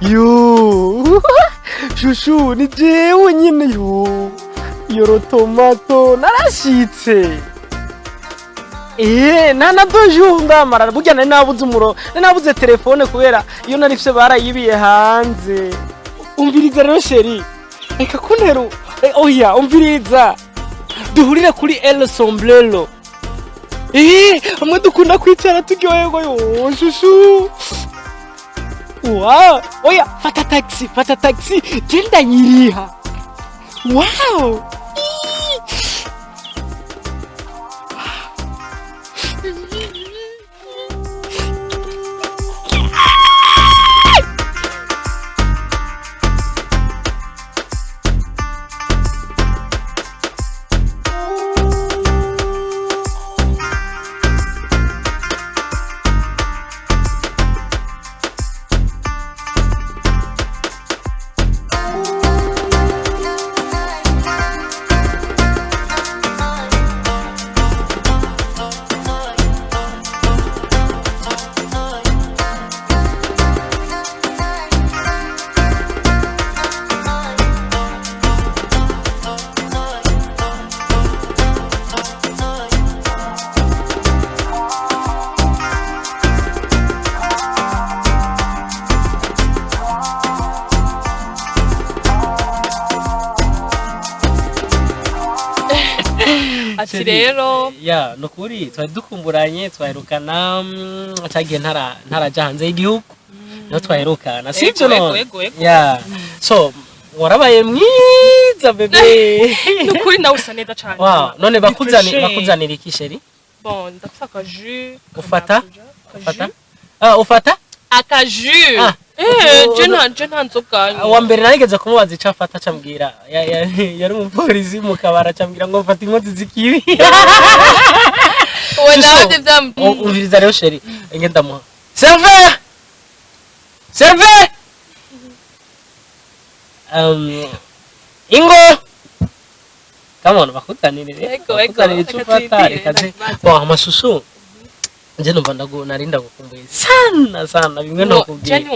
Yo. Shushu ni jewe nyine yo. Yoro tomato narashitse. Nana dojo ndamara burya nari nabuze nabuze telefone kubera iyo narifise barayibiye hanze. Umviriza rero sheri. Reka kuntero. Oya umviriza. Duhurire kuri El Sombrero. Amwe dukunda kwicara turyoherwa yo shushu. Wow. Oya fata taxi. Genda nyiriha. Wow. Ati rero ya nokuri twari dukumburanye twahirukana cyagiye ntaraja hanze y'igihugu no twahirukana sibyo no ya so warabaye mwiza bebe nukuri nawe usa neza cyane wow none bakuzanira iki sheri bon ndafaka jus ufata ufata aka jus je nta nzoga wa mbere narigeze kumubaza icyo afata acambwira yari umupolisi mu kabara acambwira ngo mfata inkozi zikibi we nawe byamubwiye umviriza rero sheri ngenda muha serve ingo come on bakuzanire icufata ikaze wa amashusho nje numva narinda gukumbuye sana bimwe no kubwiye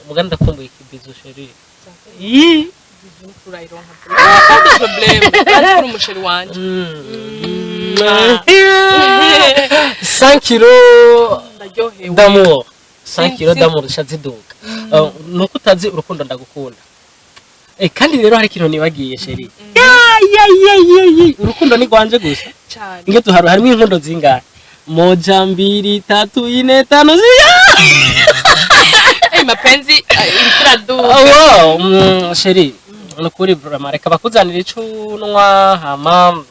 muga ndakumbuye ikibizo sheri problem ari umusheri wanje 5 kilos d'amour 5 kilos d'amour shaziduka nuko utazi urukundo ndagukunda kandi rero hari ikintu nibagiye sheri urukundo ni gwanje gusa cyane inge harimo inkondo zingahe 1 2 3 4 5 mapenzi ilikuwa wow sheri nukuri reka bakuzanira icunwa hama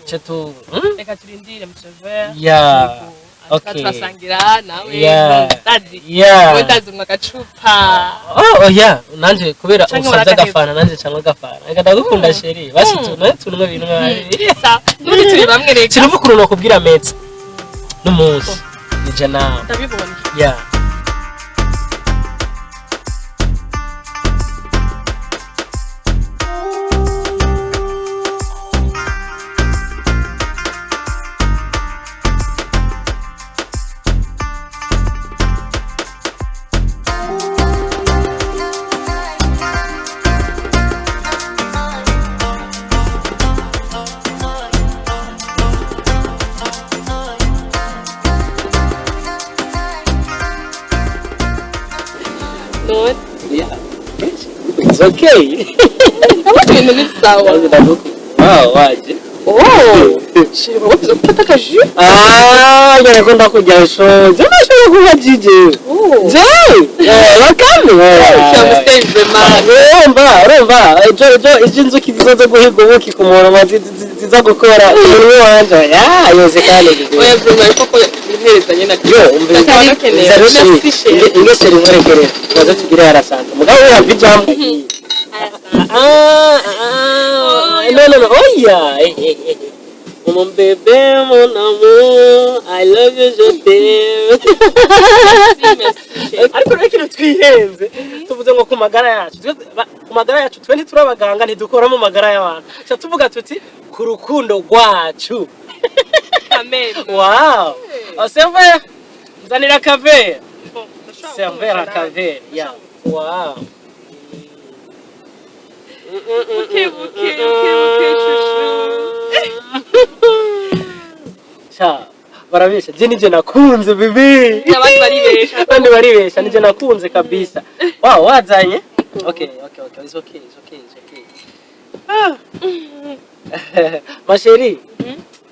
chetu reka turindire msevere ya okay twasangira nawe ndazi we ndazi mwagacupa yeah nanje kubera usabye gafana nanje cyangwa gafana reka ndagukunda sheri basi tunwe bintu sa nuri turi bamwe reka sinuvukuru no kubwira metse n'umunsi nije nawe ndabibona yeah It's okay. What do you mean sawa? Wow, waje. Oh, shiri wapi kupata kaju? Yeye kwenda kuja show. Jana show kwa jiji. Oh. Wakame. Shamstay man. Romba. Ijinzo kizizo guhiga ubuki kumora maziza gukora. Ni wanje. Yozekane. Oya bro, koko bihereza nyina. Yo, ingesheri mwerekere. Waza tugira harasanga. Mugabo ya vijam. No. Oh yeah. Mon bébé, mon amour, I love you, je t'aime. Merci. Ariko rero kintu twihenze tuvuze ngo ku magara yacu twe ntiturabaganga ntidukora mu magara y'abantu. Cyo tuvuga tuti ku rukundo rwacu. Amen. Wow. Serveur, nzanira kave. Serveur kave. Yeah. Wow. Okay, shushu. Cha, barabesha. Je nije nakunze bebe. Abandi baribesha. Abandi baribesha nije nakunze kabisa. Wow, wazanye? Okay. It's okay. Ah. Ma chérie,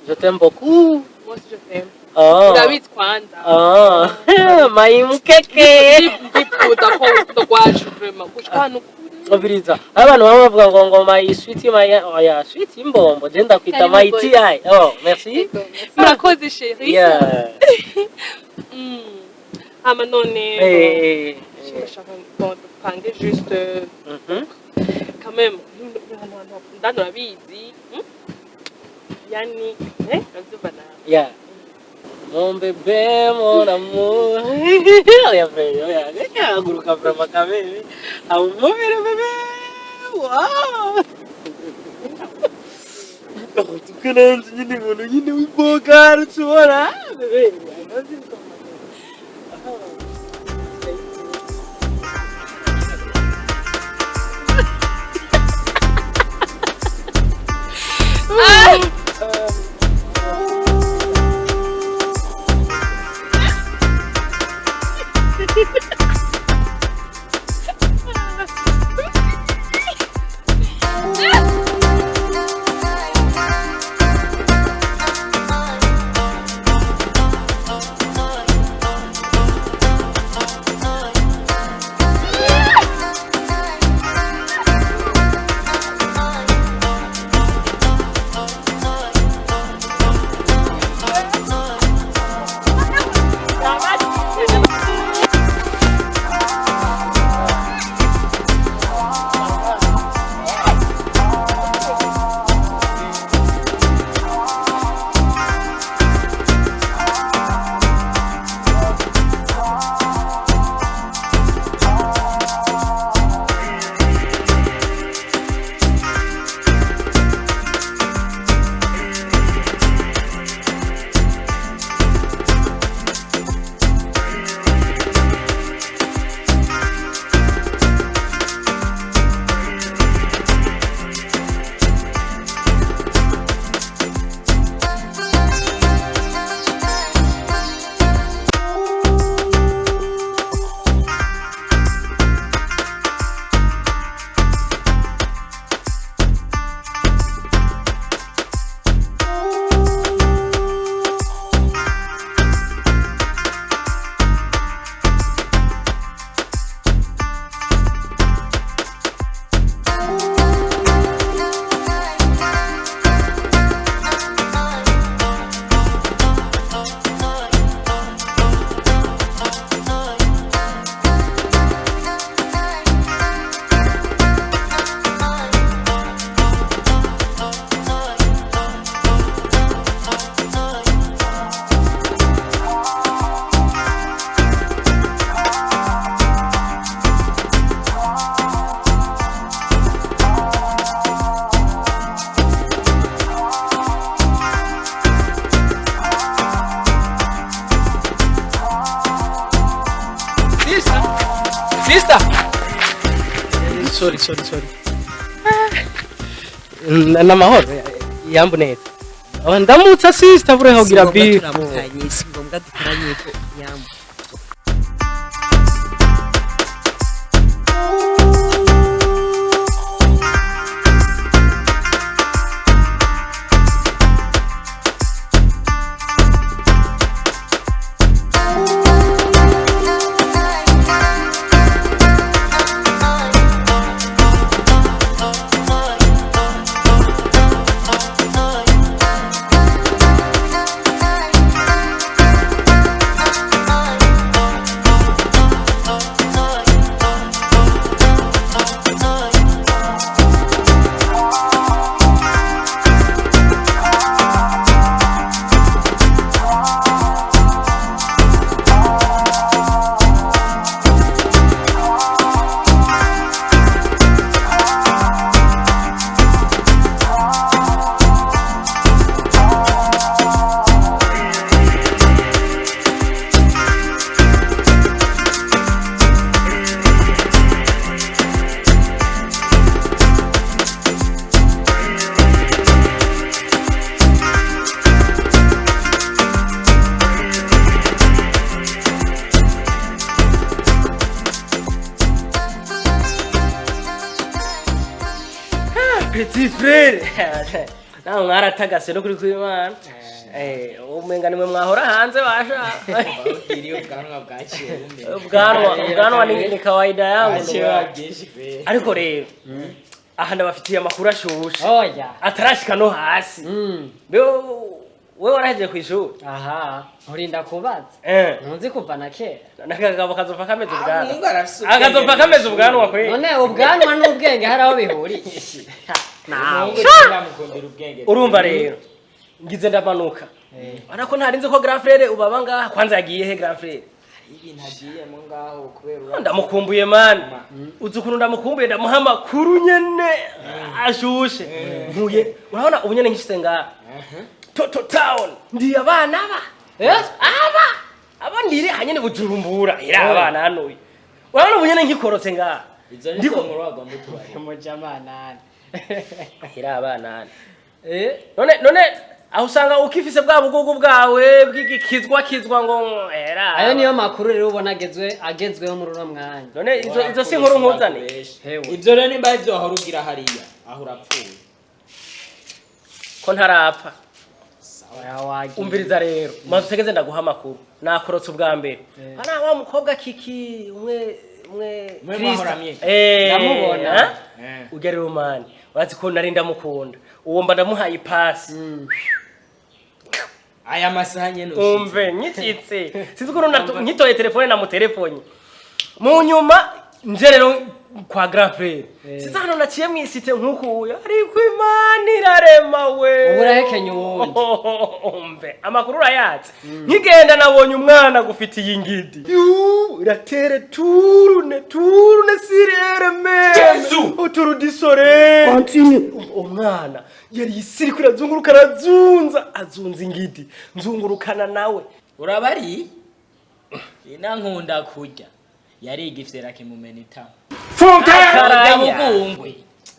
je t'aime beaucoup. Moi aussi je t'aime. Oh. David kwanza. Oh. Mai mkeke. Ndiputa ko kwacu vraiment. Kushikana Obiriza. Abantu baba bavuga ngo ngoma iswiti maya oya sweet imbombo je ndakwita my ti. Oh, merci. Murakoze chérie. Yeah. Ama none. Ndashaka ngo pange juste quand même. Ndano abizi. Yani, nazubana. Yeah. Mon bébé, mon amour. Oya bébé, oya. Aguruka vraiment kabebe. Au mon bébé. Wow. Tukananze nyine ngono nyine wibogara tubona. Bébé. Sister. Sorry. Na mahoro yambu neza. Ndamutsa sister bure hogira beef. Si ngombwa dukoranye ko yambu. petit frere nawe mwaratagase no kuri kw'Imana umenga nimwe mwahora hanze basha Iriyo bwanwa bwaciye umbe. ubwanwa ni kawaida yangu ariko rero aha ndabafitiye amakuru ashushe atarashika no hasi wewe warahejeje kw'ishuri aha urinda kubaza ntunzi kuva na kera nakagabo kazopfa kameze ubwanwa Mungu arafise. akazopfa kameze ubwanwa kwe none ubwanwa n'ubwenge hari aho bihuriye Namukundira ubwenge. urumva rero ngize ndamanuka ariko ntarinze ko grand frère ubaba ngaha kwanza yagiye he grand frère Ibintu agiye mu ngaho kubera ndamukumbuye man uzi ukuntu ndamukumbuye ndamuha amakuru nyene ashushe nkuye urabona ubu nyene nkishitse ngaha Toto town ndi abana aba ndiri hanyene bujurumbura ira abana hano urabona ubu nyene nkikorotse ngaha ndiko mu rwago mutubari mu jamanani ira abana none aho usanga ukifise bwa bugugu bwawe bw'igikizwa ngo era ayo niyo makuru rero ubona agezweho muri uno mwanya none izo si nkuru nkuzane ivyo rero nimba ivyo wahora ugira hariya aho urapfuye ko ntarapfa umviriza rero maze utegeze ndaguha amakuru nakorotse ubwa mbere hana wa mukobwa kiki umwe ndamubona ugerera umani urazi ko nari ndamukunda uwo mba ndamuhaye ipasi aya masaha nyene umve nyititse sinzi ko nkitoye telefone na mutelefone mu nyuma nje rero kwa grand frère sinzi hano naciye mwisite nkukuya ariko Imana irarema we uburahekenye uwundi umve amakuru urayatse nkigenda nabonye umwana gufitiye ingidi iratere turune sirere meme uturudisore umwana yari isiri kuri azunguruka azunza ingidi nzungurukana nawe urabari ina nkunda kurya yari igifyera kimumenita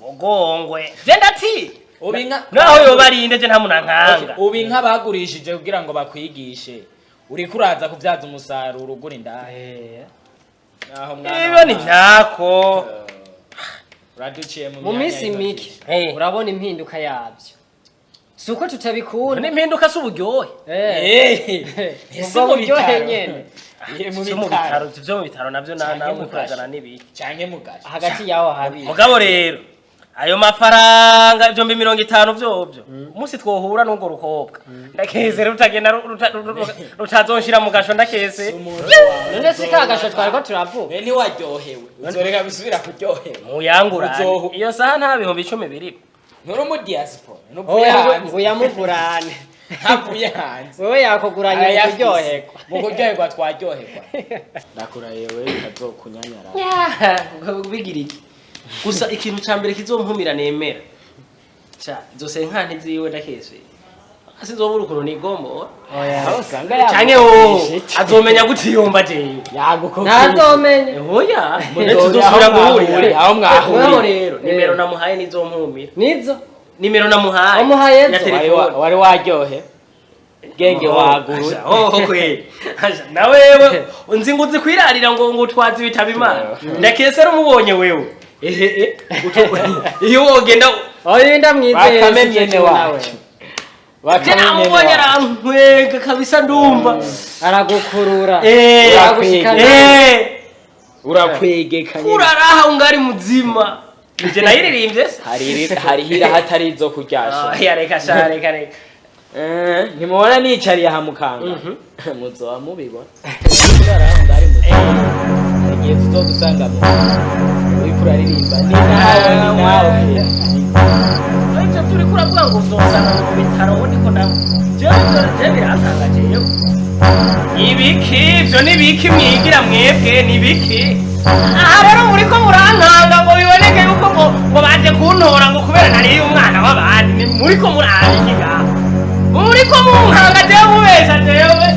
Ogongwe genda ati ubinka naho yo barinde je ntamunankanga ubinka bagurishije kugira ngo bakwigishe uri kuraza kuvyaza umusaruro ugura indahe aho mwana ibyo ni byako uraduciye mu minsi mike urabona impinduka yabyo suko tutabikunda n'impinduka s'uburyohe ubwo buryohe nyene mu bitaro byo mu bitaro navyo namukazana n'ibiki canke mugashi hagati yaho habi mugabo rero ayo mafaranga ibyo 50 vyovyo umunsi twohura n'ugo rukobwa ndakeze rutagenda rutazonshira mu gasho ndakeze none sikagasho twari ko turavuga ni waryohewe uzoreka bisubira kuryohewe muyangura iyo saha nta bihumbi 10 biri nturi mu diaspora ngo yamugurane havuye hanze wewe yakuguranye kuryoherwa mu kuryoherwa twaryoherwa ndakura yewe azokunyanyara bigira iki gusa ikintu cyambere kizompumira nemera zose nkanti ziwe ndakese asizobura ukuntu nigombo canke azomenya gutiyomba je ntazomenya oya tuzosubira guhurira aho mwahurira rero nimero namuhaye nizompumira nimero namuhaye ya telefone wari waryohe genge waguru na wewe unzi nguzi kwirarira ngo twazi bitaba Imana ndakese rumubonye wewe iyo wogenda orinda mwizeye bakamenyene wacu bakamubonye arankwega kabisa ndumva aragukurura urakwegeka nyine uraraha ungari muzima nje nayiririmbye hari hira hatari izo kuryasha reka ntimubona nicariye aha mukanga muzoba mubibona uraraha ungari muzima igihe tuzogusanga uriko uraririmba ni nawe icyo turi kuravuga ngo uzosanga mu bitaro ubundi ko nawe je biratangaje yewe ibiki ibyo nibiki mwigira mwebwe nibiki aha rero muri ko murankanga ngo biboneke yuko ngo baje kuntora ngo kubera nari umwana w'abandi muri ko murabikiga muri ko munkanga je mubesha jewe